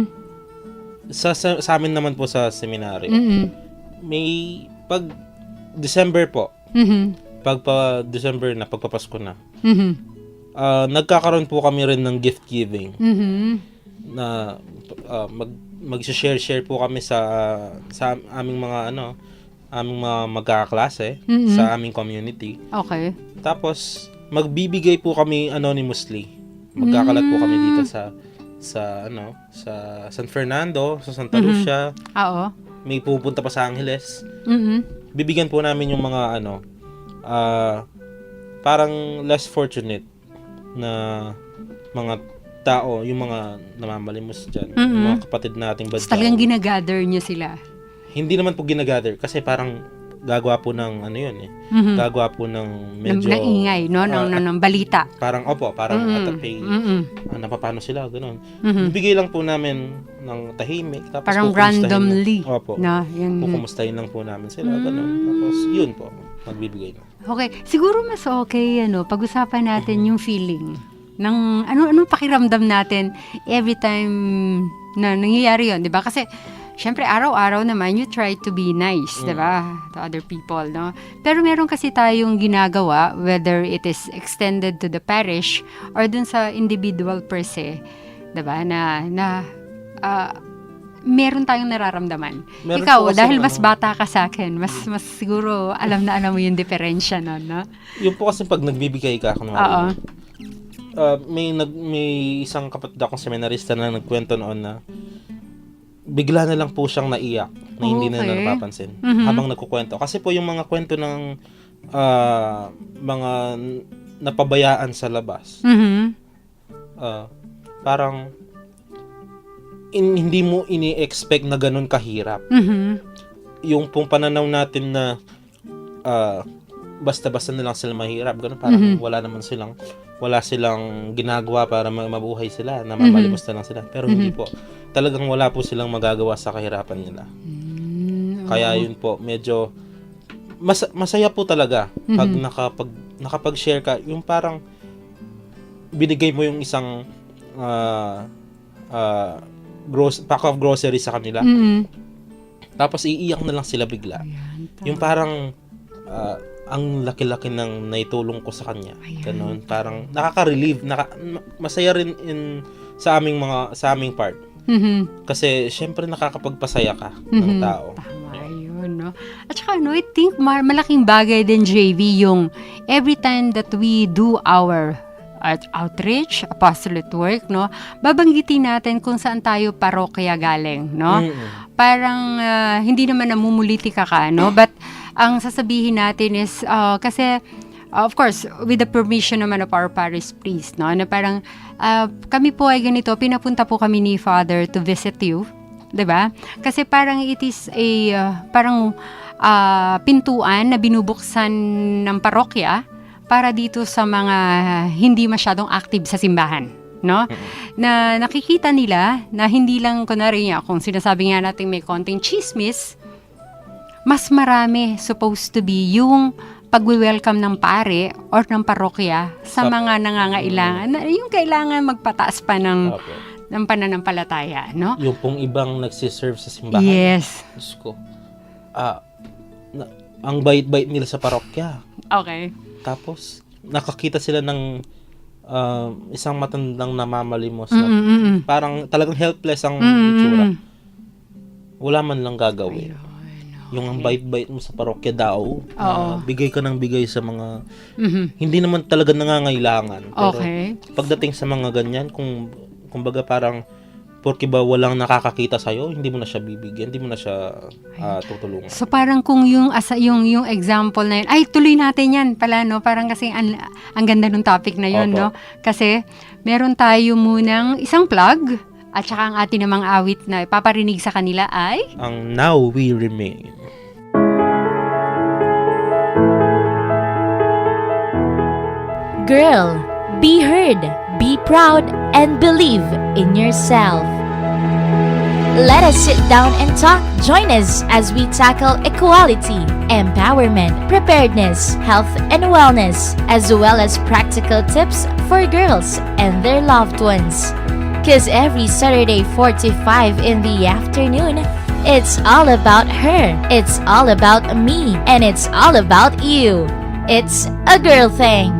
C: Sa amin naman po sa seminary.
B: Mhm.
C: May pag December po,
B: Mhm.
C: December na, pagpapasko na.
B: Mhm.
C: Nagkakaroon po kami rin ng gift giving
B: Mhm.
C: na mag-share po kami sa aming mga aming mga magkakaklase
B: Mhm.
C: sa aming community.
B: Okay.
C: Tapos magbibigay po kami anonymously. Magkakalat po kami dito sa San Fernando, sa Santa Lucia.
B: Oo.
C: May pupunta pa sa Angeles.
B: Mhm.
C: Bibigyan po namin yung mga parang less fortunate na mga tao, yung mga namamalimos dyan, yung mga kapatid nating
B: So, talagang
C: badyaw.
B: ginagather nyo sila.
C: Hindi naman po ginagather kasi parang gagawa po ng gagawa po ng medyo
B: Ng ingay, no? Ng balita.
C: parang atapay, napapano sila, gano'n. Bibigay lang po namin ng tahimik, tapos
B: Parang
C: kukumustahin
B: randomly.
C: lang. Opo.
B: No? Yun.
C: Kukumustahin lang po namin sila, gano'n. Tapos yun po, magbibigay na.
B: Okay. Siguro mas okay, pag-usapan natin yung feeling ng ano pakiramdam natin every time na nangyayari yun, di ba? Kasi, syempre, araw-araw naman, you try to be nice, di ba? To other people, no? Pero meron kasi tayong ginagawa, whether it is extended to the parish or dun sa individual per se, di ba? Na meron tayong nararamdaman.
C: Meron
B: Ikaw,
C: po kasi
B: dahil mas bata ka sa akin, mas siguro alam mo yung diferensya nun, no?
C: Yung po kasi pag nagbibigay ka,
B: Oo.
C: may isang kapatid akong seminarista na nagkwento noon na bigla na lang po siyang naiyak na hindi na
B: Okay.
C: napapansin
B: Mhm.
C: habang nagkukwento. Kasi po yung mga kwento ng mga napabayaan sa labas,
B: Mhm.
C: parang hindi mo ini-expect na ganun kahirap.
B: Mhm.
C: Yung pong pananaw natin na basta-basta na lang sila mahirap, ganun, parang wala silang ginagawa para mabuhay sila, namamalimos na lang sila. Pero hindi po. Talagang wala po silang magagawa sa kahirapan nila. Kaya yun po, medyo masaya po talaga pag nakapag-share ka, yung parang binigay mo yung isang pack of groceries sa kanila.
B: Mhm.
C: Tapos iiyak na lang sila bigla. Yung parang ang laki-laki ng naitulong ko sa kanya. Ganun, parang nakaka-relieve, masaya rin sa aming part.
B: Mhm.
C: Kasi syempre nakakapagpasaya ka ng
B: Mhm.
C: tao.
B: Tama yun, no? At saka, no, I think malaking bagay din, JV, yung every time that we do our outreach, apostolate work, no, babanggitin natin kung saan tayo parokya galing, no? Parang hindi naman namumuliti ka, no? But ang sasabihin natin is, kasi, of course, with the permission naman of our parish priest, no? Na parang, kami po ay ganito, pinapunta po kami ni Father to visit you, 'di ba? Kasi parang it is a parang pintuan na binubuksan ng parokya para dito sa mga hindi masyadong active sa simbahan, no? Na nakikita nila na hindi lang kunwari nga kung sinasabi nga natin may konting chismis, mas marami supposed to be yung pagwi-welcome ng pare or ng parokya sa mga nangangailangan, yung kailangan magpataas pa ng
C: Opo.
B: pananampalataya, no?
C: Yung pong ibang nagsiserve sa simbahan.
B: Yes.
C: Diyos ko. Ang bait-bait nila sa parokya.
B: Okay.
C: Tapos, nakakita sila ng isang matandang namamalimos na parang talagang helpless ang itsura. Wala man lang gagawin. Yung ang bait-bait mo sa parokya daw, bigay ka ng bigay sa mga hindi naman talaga nangangailangan. Pero
B: Okay.
C: pagdating sa mga ganyan, kumbaga parang porke ba walang nakakakita sa'yo, hindi mo na siya bibigyan, hindi mo na siya tutulungan.
B: So parang kung yung example na yun, ay tuloy natin yan pala, no? Parang kasi ang ganda ng topic na yun,
C: Opo.
B: no? Kasi meron tayo munang isang plug at saka ang ating namang awit na ipaparinig sa kanila ay
C: Ang Now We Remain.
G: Girl, be heard, be proud, and believe in yourself. Let us sit down and talk. Join us as we tackle equality, empowerment, preparedness, health and wellness, as well as practical tips for girls and their loved ones. Cause every Saturday 45 in the afternoon, it's all about her, it's all about me, and it's all about you. It's a girl thing.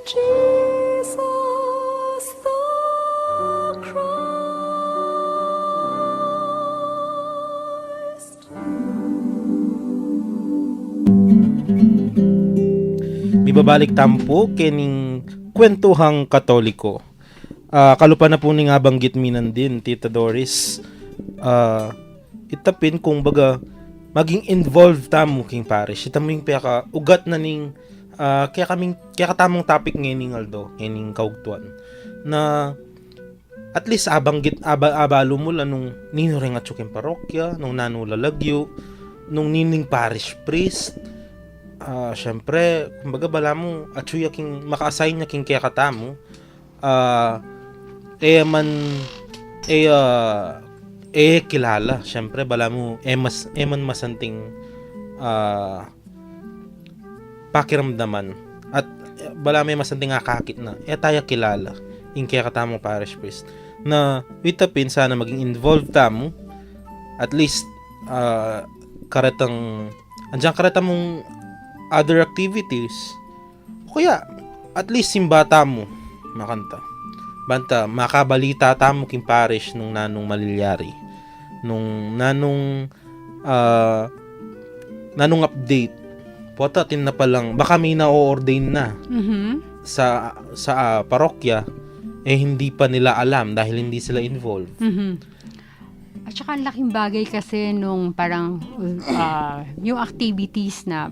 B: Jesus the Christ.
C: Mibabalik tampo kining kwentuhang Katoliko. Kalupa na po ni nga banggit minan din, Tita Doris. Itapin kung baga maging involved tamo king parish. Ita mo yung peka ugat na ning kaya katamong topic ngayon Aldo, ngayon kaugtuan na at least abalo mo la nung ninuring at suking parokya, nung nanulalagyo, nung nining parish priest. Syempre, kumbaga bala mo at suya king maka-assign niya king kaya katamo kilala. Syempre bala mo man masanting pakiramdaman at bala may masanting kakakit na tayo kilala yung kaya katamong parish priest na witapin sana maging involved tamo at least karatang mong other activities o kaya at least simbata mo makanta banta makabalita tamo king parish nung nanong malilyari nung nanong update potatin na palang baka may na-ordain na sa parokya hindi pa nila alam dahil hindi sila involved.
B: At saka ang laking bagay kasi nung parang yung activities na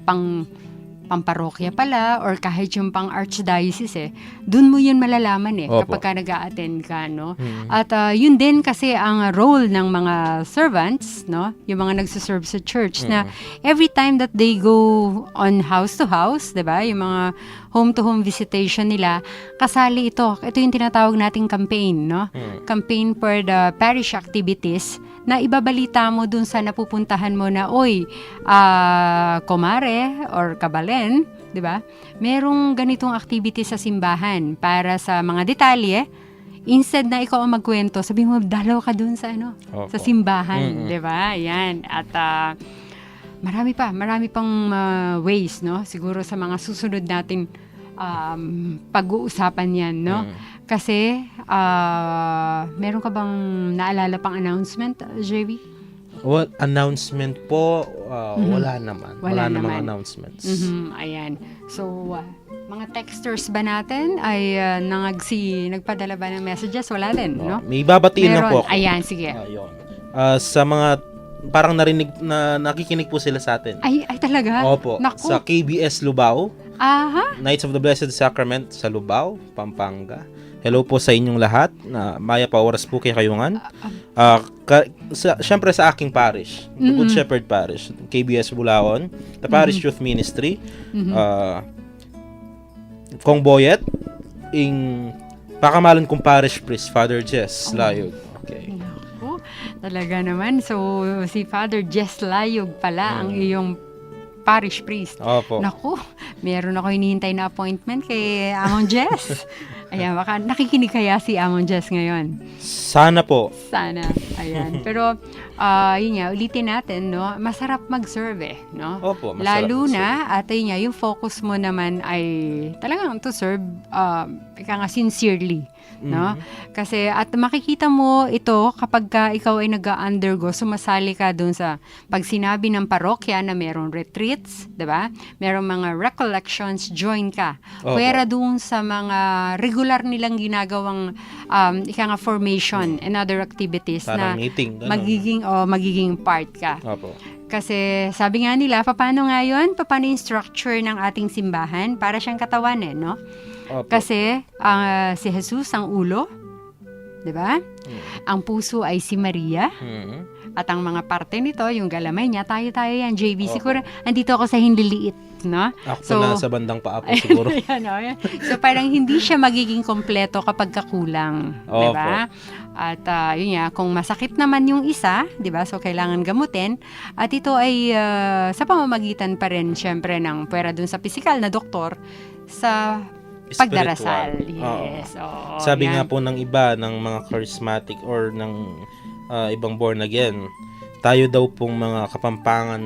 B: pamparokya pala or kahit yung pang archdiocese dun mo yun malalaman
C: Opo.
B: kapag ka nag-a-attend ka, no? At yun din kasi ang role ng mga servants, no? Yung mga nagsiserve sa church na every time that they go on house to house, 'di ba? Yung mga home to home visitation nila, kasali ito. Ito yung tinatawag nating campaign, no? Campaign for the parish activities na ibabalita mo dun sa napupuntahan mo na, oy, komare or kabalen, di ba? Merong ganitong activity sa simbahan para sa mga detalye. Instead na ikaw ang magkwento, sabi mo, dalaw ka dun sa
C: Opo.
B: sa simbahan, di ba? Yan. At marami pang ways, no? Siguro sa mga susunod natin pag-uusapan yan, no? Kasi, meron ka bang naalala pang announcement, JV?
C: Well, announcement po, wala naman.
B: Wala
C: namang
B: naman.
C: announcements.
B: Ayan. So, mga texters ba natin ay nagpadala ba ng messages? Wala din, no?
C: May babatiin na po ako.
B: Ayan, sige.
C: Ayun. Sa mga parang nakikinig po sila sa atin.
B: Ay talaga?
C: Opo.
B: Naku.
C: Sa KBS Lubao,
B: Aha.
C: Knights of the Blessed Sacrament sa Lubao, Pampanga. Hello po sa inyong lahat. Maya pa oras po kay Kayungan. Siyempre sa aking parish, the Good Shepherd Parish, KBS Bulaon, the Parish Youth Ministry, Kong Boyet, pakamalan kong parish priest, Father Jess Layog. Okay.
B: Naku, talaga naman. So, si Father Jess Layog pala ang iyong parish priest.
C: Opo.
B: Naku, meron ako hinihintay na appointment kay Amon Jess. Ayan, baka nakikinig kaya si Amon Jess ngayon.
C: Sana po.
B: Sana. Ayan. Pero, yun nga, ulitin natin, no? Masarap mag-serve, no?
C: Opo, masarap
B: Lalo
C: mag-serve.
B: na, at yun nga, yung focus mo naman ay talagang to serve, ika nga, sincerely, no? Kasi, at makikita mo ito kapag ka ikaw ay nag-undergo, sumasali ka dun sa, pag sinabi ng parokya na merong retreats, diba? Merong mga recollections, join ka.
C: Opo.
B: Pwera dun sa mga regular nilang ginagawang ika nga formation and other activities
C: Parang
B: na
C: meeting. Ganun.
B: magiging part ka.
C: Opo.
B: Kasi sabi nga nila, paano nga yun? Paano yung structure ng ating simbahan? Para siyang katawan no?
C: Opo.
B: Kasi si Jesus ang ulo, di ba? Ang puso ay si Maria. At ang mga parte nito, yung galamay niya, tayo yan, JV.
C: Opo.
B: Siguro, andito ako sa hinliliit, no?
C: Ako
B: So,
C: nasa bandang paa po siguro.
B: Ayan, oh, yan. So, parang hindi siya magiging kompleto kapag kakulang. Di ba? At yun nga, kung masakit naman yung isa, di ba? So, kailangan gamutin. At ito ay sa pamamagitan pa rin, syempre, ng pwera dun sa pisikal na doktor sa pagdarasal.
C: Spiritual.
B: Yes. Oo,
C: Sabi
B: yan.
C: nga po ng iba, ng mga charismatic or ng ibang born again, tayo daw pong mga kapampangan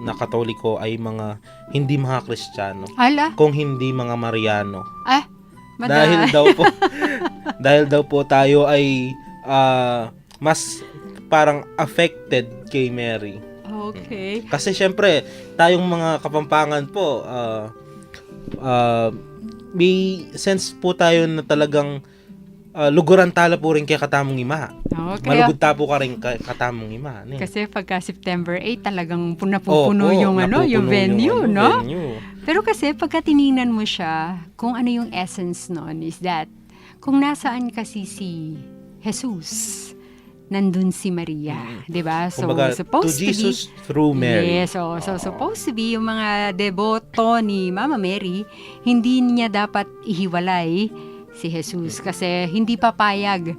C: na Katoliko ay mga hindi mga Kristiyano,
B: Ala,
C: kung hindi mga Mariano.
B: madami.
C: Dahil daw po tayo ay mas parang affected kay Mary.
B: Okay.
C: Kasi syempre, tayong mga Kapampangan po, may sense po tayo na talagang luguran tala po rin kay katamong ima.
B: Okay.
C: Malugod ta po ka rin kay katamong ima.
B: Kasi pagka September 8, talagang napupuno yung
C: napupuno
B: venue,
C: yung
B: no?
C: venue.
B: Pero kasi pagka tiningnan mo siya, kung ano yung essence noon is that, kung nasaan kasi si Jesus, nandun si Maria, di ba? So,
C: Kumbaga,
B: supposed
C: to Jesus through Mary.
B: Yes, so supposed to be yung mga deboto ni Mama Mary, hindi niya dapat ihiwalay si Jesus kasi hindi papayag.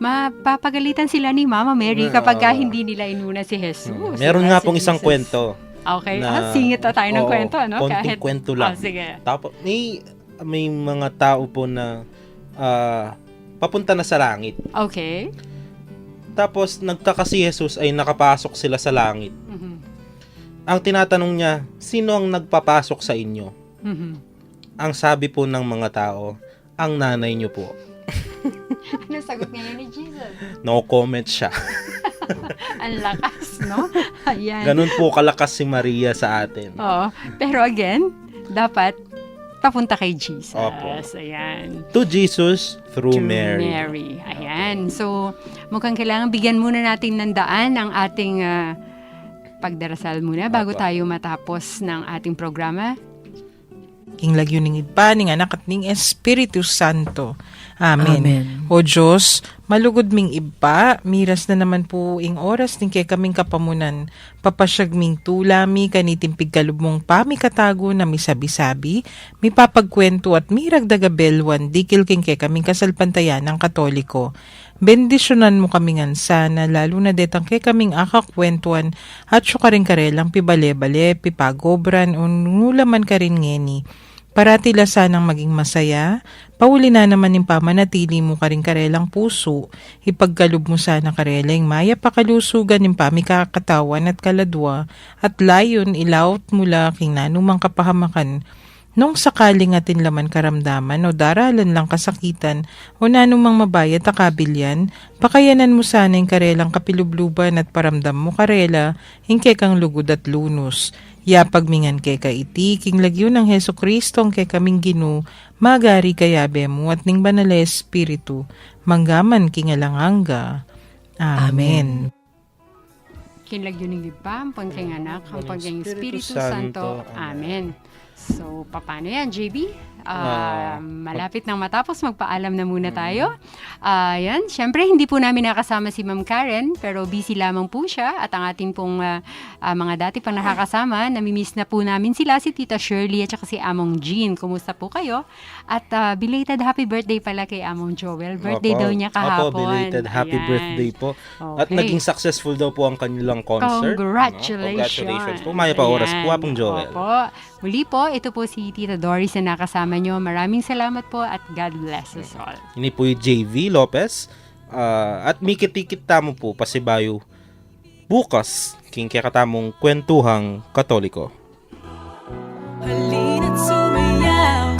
B: Mapapagalitan sila ni Mama Mary kapag hindi nila inuna si Jesus.
C: Meron
B: diba?
C: nga
B: Si
C: pong isang
B: Jesus.
C: kwento.
B: Okay,
C: na-
B: singit na tayo ng
C: Oo,
B: kwento, ano?
C: konting kwento lang.
B: Sige.
C: Tapos may mga tao po na papunta na sa langit.
B: Okay.
C: Tapos nagtaka si Jesus ay nakapasok sila sa langit.
B: Mhm.
C: Ang tinatanong niya, sino ang nagpapasok sa inyo?
B: Mhm.
C: Ang sabi po ng mga tao, ang nanay niyo po.
B: Ano sagot ngayon ni Jesus?
C: No comment siya.
B: Ang lakas, no? Ayan.
C: Ganun po kalakas si Maria sa atin.
B: Oo. Pero again, dapat papunta kay Jesus.
C: Opo.
B: Ayan.
C: To Jesus through
B: To
C: Mary.
B: Ayan. So, mukhang kailangan bigyan muna natin ng daan ang ating pagdarasal muna bago
C: Opo.
B: tayo matapos ng ating programa.
H: King lagyuning ipa, ning anak at ning Espiritu Santo. Amen.
I: Amen.
H: O Diyos, malugod ming iba, miras na naman po ing oras ning kay kaming kapamunan. Papasyag ming tulami, kanitimpig kalubmong pami katago na misabi-sabi, mi papagkwento at miragdagabelwan, dikil king kay kaming kasalpantayan ng Katoliko. Bendisyonan mo kami ngan sana, lalo na detang kay kaming akakwentuan, at syuka rin karelang pibale-bale, pipagobran, unulaman ka rin ngeni. Parati la sanang maging masaya, pauli na naman yung pamanatili mo ka rin karelang puso, ipagkalub mo sana karelang maya pakalusugan yung pamikakatawan at kaladwa, at layon ilawt mula king nanumang kapahamakan, nung sakaling atin laman karamdaman o daralan lang kasakitan o nanumang mabayad akabilyan, pakayanan mo sana yung karelang kapilubluban at paramdam mo karela, hingke kang lugod at lunos. Yapag mingan kay kaiti, king lagyo ng Heso Kristong kay kaming ginu, magari kayabe mo at ning banal Espiritu, manggaman king alanganga. Amen.
B: Kinlagyo ng iba, ang pagking anak, ang pagking
C: Espiritu
B: Espiritu Santo.
C: Santo.
B: Amen. So, paano yan, JB? Malapit nang matapos, magpaalam na muna tayo. Yan, syempre, hindi po namin nakasama si Ma'am Karen, pero busy lamang po siya. At ang ating pong mga dati pang nakakasama, namimiss na po namin sila, si Tita Shirley at saka si Among Jean. Kumusta po kayo? At belated happy birthday pala kay Among Joel. Birthday daw niya kahapon.
C: Opo, belated happy
B: Ayan.
C: birthday po. At
B: Okay.
C: naging successful daw po ang kanilang concert.
B: Congratulations.
C: Congratulations po. Maya pa oras po, Apong Joel.
B: Opo. Muli po, ito po si Tita Doris na nakasama nyo. Maraming salamat po at God bless us all.
C: Ini po yung JV Lopez. At mikit-ikit tamo po pasibayo bukas king kaya katamong kwentuhang Katoliko.
J: Halina't sumayaw,